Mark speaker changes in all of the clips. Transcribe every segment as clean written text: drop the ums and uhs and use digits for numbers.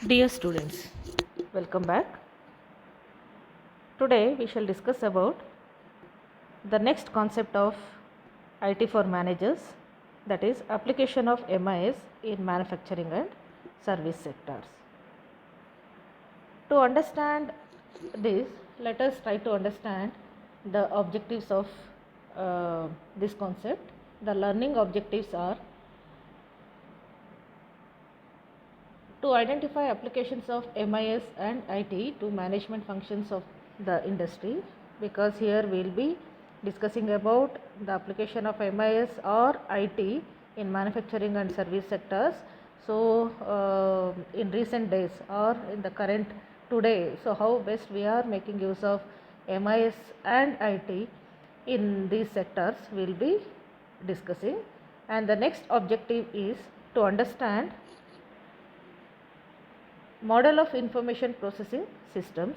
Speaker 1: Dear students, welcome back. Today we shall discuss about the next concept of IT for managers, that is application of MIS in manufacturing and service sectors. To understand this, let us try to understand the objectives of this concept. The learning objectives are to identify applications of MIS and IT to management functions of the industry, because here we will be discussing about the application of MIS or IT in manufacturing and service sectors. So, in recent days or in the current today, so how best we are making use of MIS and IT in these sectors we will be discussing. And the next objective is to understand model of information processing systems,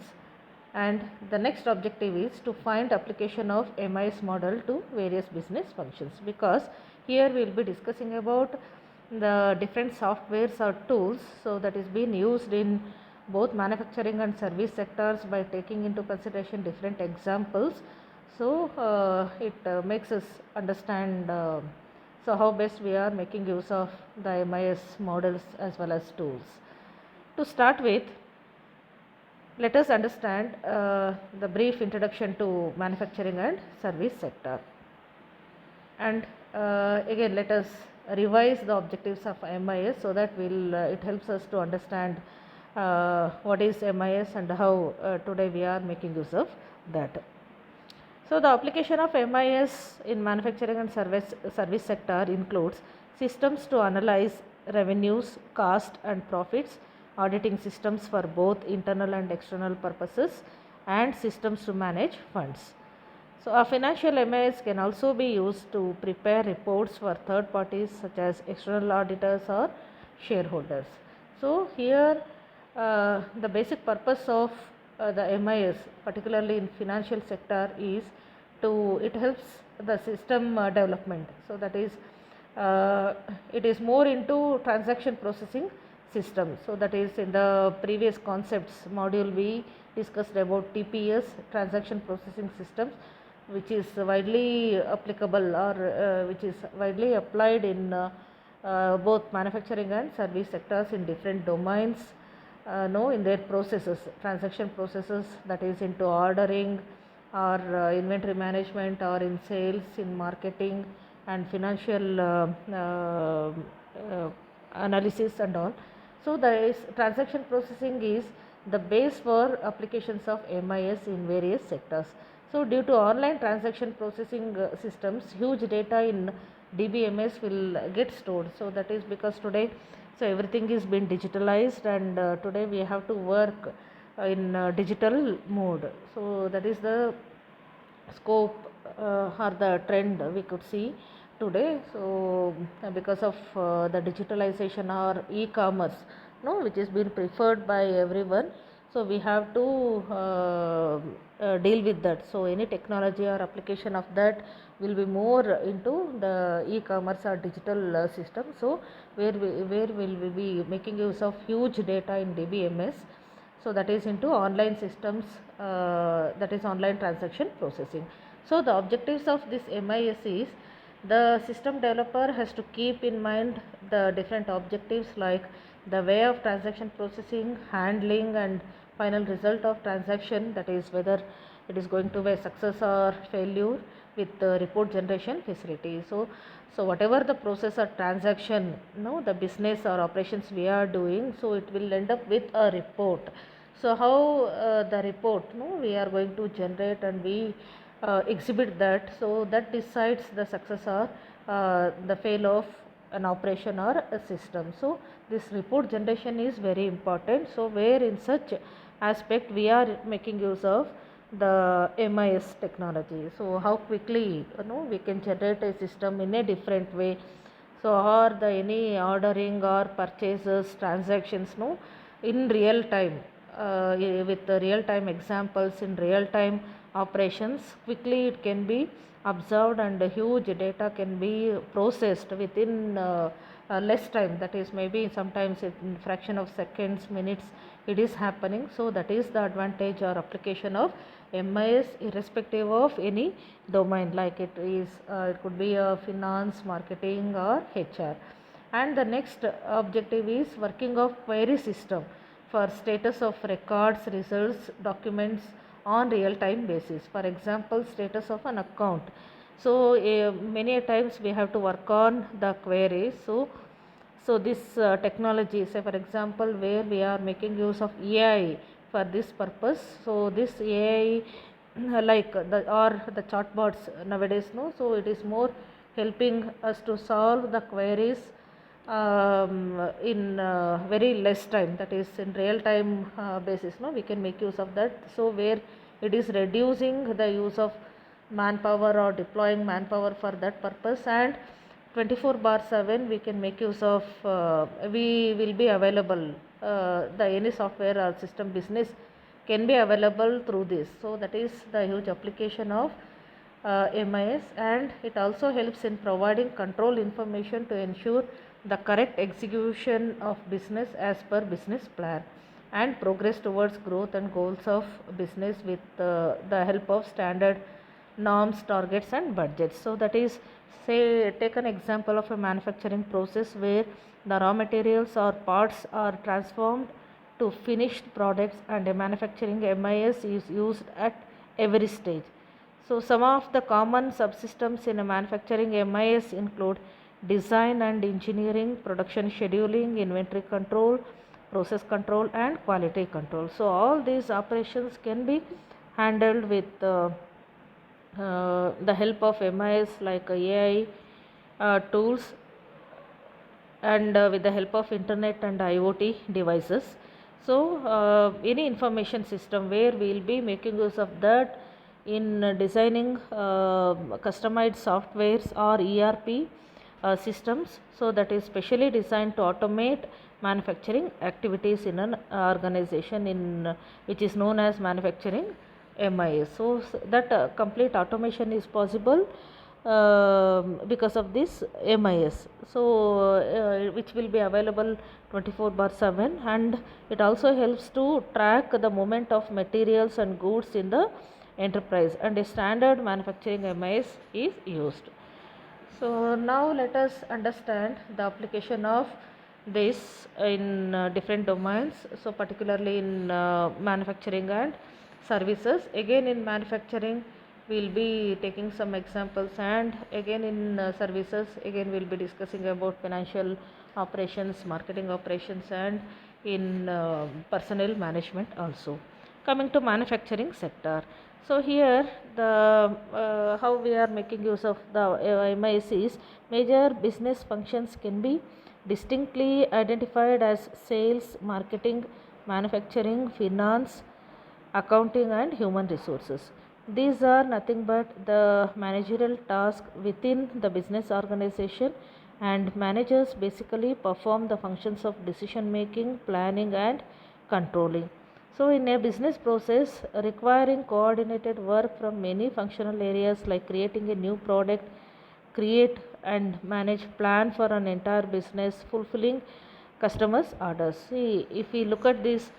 Speaker 1: and the next objective is to find application of MIS model to various business functions, because here we will be discussing about the different softwares or tools so that is being used in both manufacturing and service sectors by taking into consideration different examples. So it makes us understand so how best we are making use of the MIS models as well as tools. To start with, let us understand the brief introduction to manufacturing and service sector, and again let us revise the objectives of MIS so that it helps us to understand what is MIS and how today we are making use of that. So, the application of MIS in manufacturing and service sector includes systems to analyze revenues, cost and profits, auditing systems for both internal and external purposes, and systems to manage funds. So, a financial MIS can also be used to prepare reports for third parties such as external auditors or shareholders. So, here the basic purpose of the MIS, particularly in financial sector, is it helps the system development. So, that is it is more into transaction processing system. So, that is in the previous concepts module we discussed about TPS, transaction processing systems, which is widely applicable or which is widely applied in both manufacturing and service sectors in different domains. In their processes, transaction processes, that is into ordering or inventory management, or in sales, in marketing and financial analysis and all. So, the transaction processing is the base for applications of MIS in various sectors. So, due to online transaction processing systems, huge data in DBMS will get stored. So, that is because today, so everything is being digitalized, and today we have to work in digital mode. So, that is the scope or the trend we could see today. So, because of the digitalization or e-commerce, which is being preferred by everyone, so we have to deal with that. So, any technology or application of that will be more into the e-commerce or digital system. So, where will we be making use of huge data in DBMS. So, that is into online systems, that is online transaction processing. So, the objectives of this MIS is the system developer has to keep in mind the different objectives like the way of transaction processing, handling and final result of transaction, that is whether it is going to be a success or failure, with the report generation facility. So whatever the process or transaction, the business or operations we are doing, so it will end up with a report. So how the report we are going to generate and we exhibit that, so that decides the success or the fail of an operation or a system. So this report generation is very important. So where in such aspect we are making use of the MIS technology. So how quickly we can generate a system in a different way. So or the any ordering or purchases transactions in real time, with the real time examples in real time operations, quickly it can be observed and huge data can be processed within less time, that is maybe sometimes in fraction of seconds, minutes it is happening. So that is the advantage or application of MIS irrespective of any domain, like it could be a finance, marketing or HR. And the next objective is working of query system for status of records, results, documents on real time basis. For example, status of an account. So many a times we have to work on the queries. So this technology, say for example, where we are making use of AI for this purpose. So this AI like the chatbots nowadays, no, so it is more helping us to solve the queries in very less time, that is in real time basis, no, we can make use of that. So where it is reducing the use of manpower or deploying manpower for that purpose, and 24/7 we can make use of we will be available, the any software or system business can be available through this. So that is the huge application of MIS, and it also helps in providing control information to ensure the correct execution of business as per business plan and progress towards growth and goals of business with the help of standard norms, targets and budgets. So that is, say take an example of a manufacturing process where the raw materials or parts are transformed to finished products, and a manufacturing MIS is used at every stage. So some of the common subsystems in a manufacturing MIS include design and engineering, production scheduling, inventory control, process control and quality control. So all these operations can be handled with the help of MIS, like AI tools, and with the help of internet and IoT devices. So any information system where we will be making use of that in designing customized softwares or ERP systems, so that is specially designed to automate manufacturing activities in an organization in which is known as manufacturing MIS. So that complete automation is possible because of this MIS. So which will be available 24/7, and it also helps to track the movement of materials and goods in the enterprise, and a standard manufacturing MIS is used. So now let us understand the application of this in different domains. So particularly in manufacturing and services. Again in manufacturing we will be taking some examples, and again in services again we will be discussing about financial operations, marketing operations, and in personnel management also. Coming to manufacturing sector. So here the how we are making use of the MIS is, major business functions can be distinctly identified as sales, marketing, manufacturing, finance, accounting and human resources. These are nothing but the managerial task within the business organization, and managers basically perform the functions of decision making, planning and controlling. So in a business process requiring coordinated work from many functional areas, like creating a new product, create and manage plan for an entire business, fulfilling customers orders. See, if we look at this,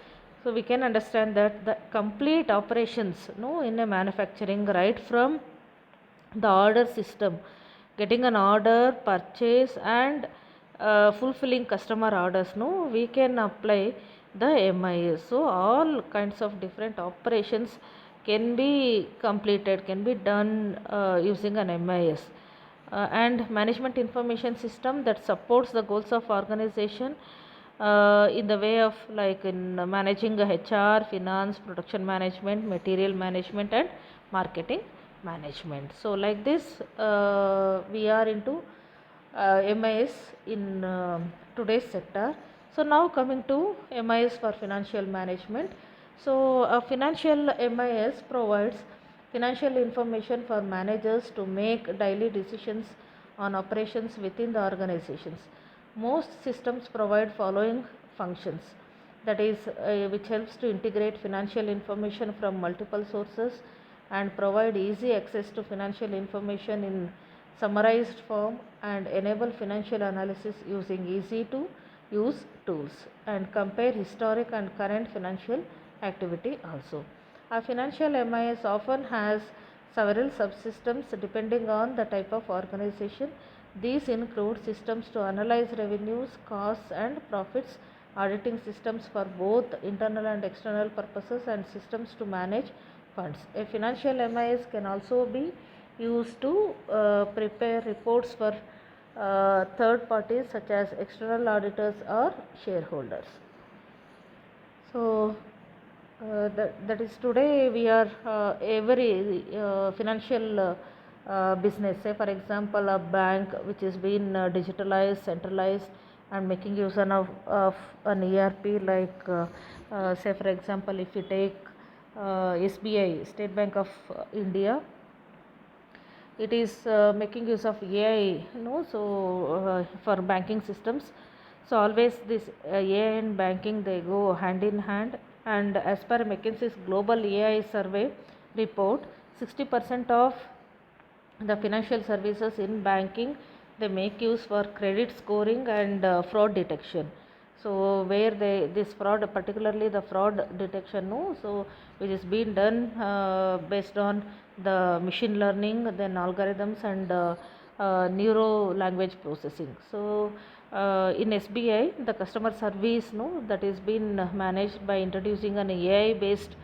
Speaker 1: so we can understand that the complete operations, no, in a manufacturing, right from the order system, getting an order, purchase and fulfilling customer orders, no, we can apply the MIS. So all kinds of different operations can be completed, can be done using an MIS. And management information system that supports the goals of organization in the way of, like in managing HR, finance, production management, material management and marketing management. So like this we are into MIS in today's sector. So now coming to MIS for financial management. So a financial MIS provides financial information for managers to make daily decisions on operations within the organizations. Most systems provide following functions, that is which helps to integrate financial information from multiple sources and provide easy access to financial information in summarized form and enable financial analysis using easy to use tools and compare historic and current financial activity also. A financial MIS often has several subsystems depending on the type of organization. These include systems to analyze revenues, costs and profits, auditing systems for both internal and external purposes, and systems to manage funds. A financial MIS can also be used to prepare reports for third parties such as external auditors or shareholders. So that is today we are every financial business, say for example a bank which is been digitalized, centralized and making use of an ERP like say for example if you take SBI, State Bank of India, it is making use of AI, so for banking systems. So always this AI and banking, they go hand in hand, and as per McKinsey's global AI survey report, 60% of the financial services in banking, they make use for credit scoring and fraud detection. So where this fraud, particularly the fraud detection, so which is being done based on the machine learning, then algorithms and neuro language processing. So in SBI, the customer service, that is been managed by introducing an AI based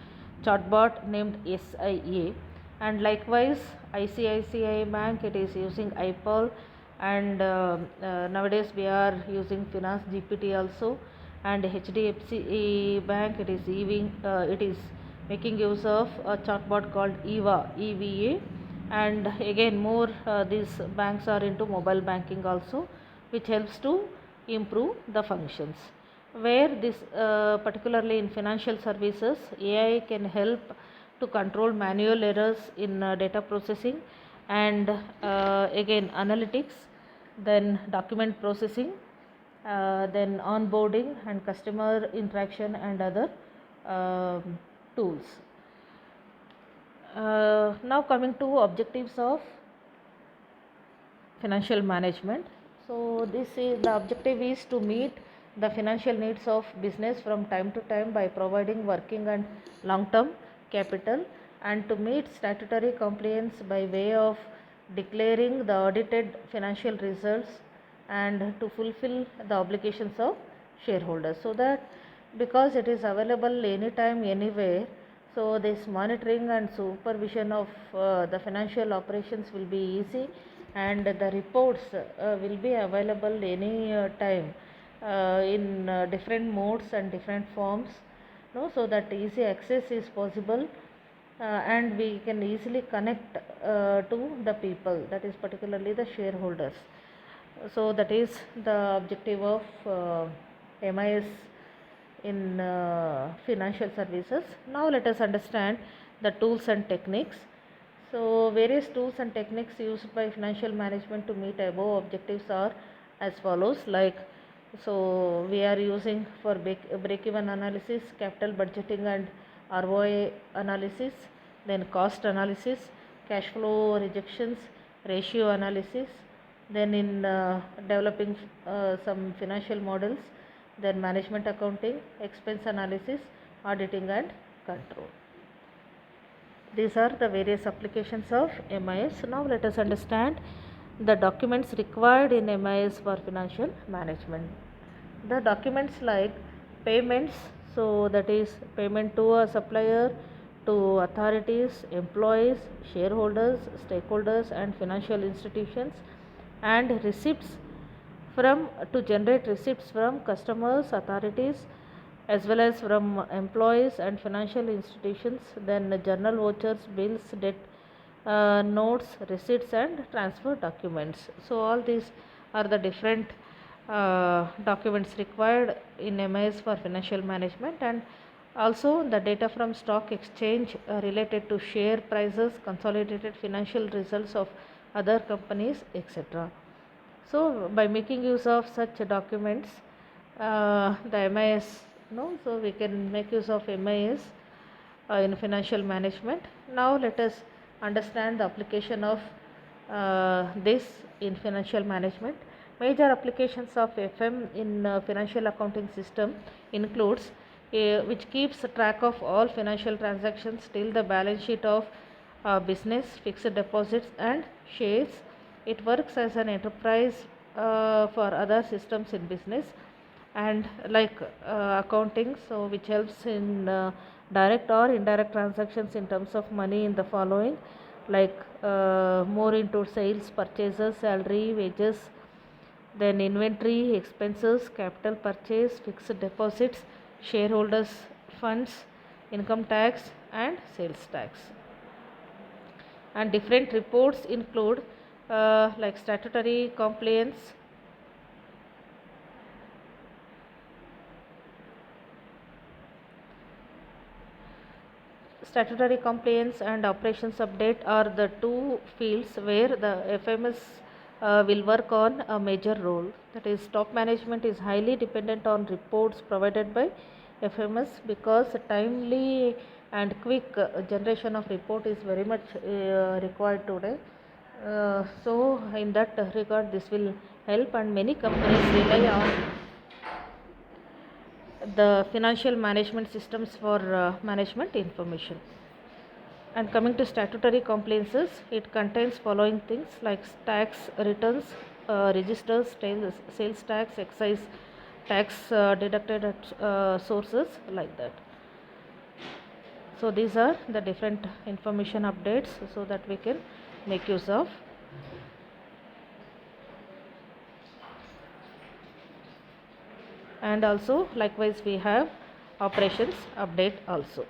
Speaker 1: chatbot named SIA, and likewise ICICI Bank, it is using iPol, and nowadays we are using Finance GPT also, and HDFC Bank, it is making use of a chatbot called EVA, and again more these banks are into mobile banking also, which helps to improve the functions. Where this particularly in financial services, AI can help to control manual errors in data processing, and again analytics, then document processing, then onboarding and customer interaction and other tools. Now coming to objectives of financial management. So this is the objective is to meet the financial needs of business from time to time by providing working and long term capital, and to meet statutory compliance by way of declaring the audited financial results, and to fulfill the obligations of shareholders, so that because it is available anytime anywhere, so this monitoring and supervision of the financial operations will be easy, and the reports will be available any time in different modes and different forms, so that easy access is possible, and we can easily connect to the people, that is particularly the shareholders. So that is the objective of MIS in financial services. Now let us understand the tools and techniques. So various tools and techniques used by financial management to meet above objectives are as follows, like, so we are using for break-even analysis, capital budgeting and ROI analysis, then cost analysis, cash flow rejections, ratio analysis, then in developing some financial models, then management accounting, expense analysis, auditing and control. These are the various applications of MIS. Now let us understand the documents required in MIS for financial management. The documents like payments, so that is payment to a supplier, to authorities, employees, shareholders, stakeholders and financial institutions, and receipts from to generate receipts from customers, authorities as well as from employees and financial institutions, then journal vouchers, bills, debt notes, receipts and transfer documents. So all these are the different documents required in MIS for financial management, and also the data from stock exchange related to share prices, consolidated financial results of other companies, etc. So by making use of such documents, the MIS, so we can make use of MIS in financial management. Now let us understand the application of this in financial management. Major applications of FM in financial accounting system includes which keeps track of all financial transactions till the balance sheet of business, fixed deposits and shares. It works as an enterprise for other systems in business, and like accounting, so which helps in direct or indirect transactions in terms of money in the following, like more into sales, purchases, salary, wages, then inventory, expenses, capital purchase, fixed deposits, shareholders funds, income tax and sales tax. And different reports include like statutory compliance, and operations update are the two fields where the FMS will work on a major role. That is, top management is highly dependent on reports provided by FMS, because timely and quick generation of report is very much required today. So in that regard this will help, and many companies rely on the financial management systems for management information. And coming to statutory compliances, it contains following things like tax returns, registers, sales tax, excise tax deducted at sources, like that. So these are the different information updates so that we can make use of. And also likewise we have operations update also.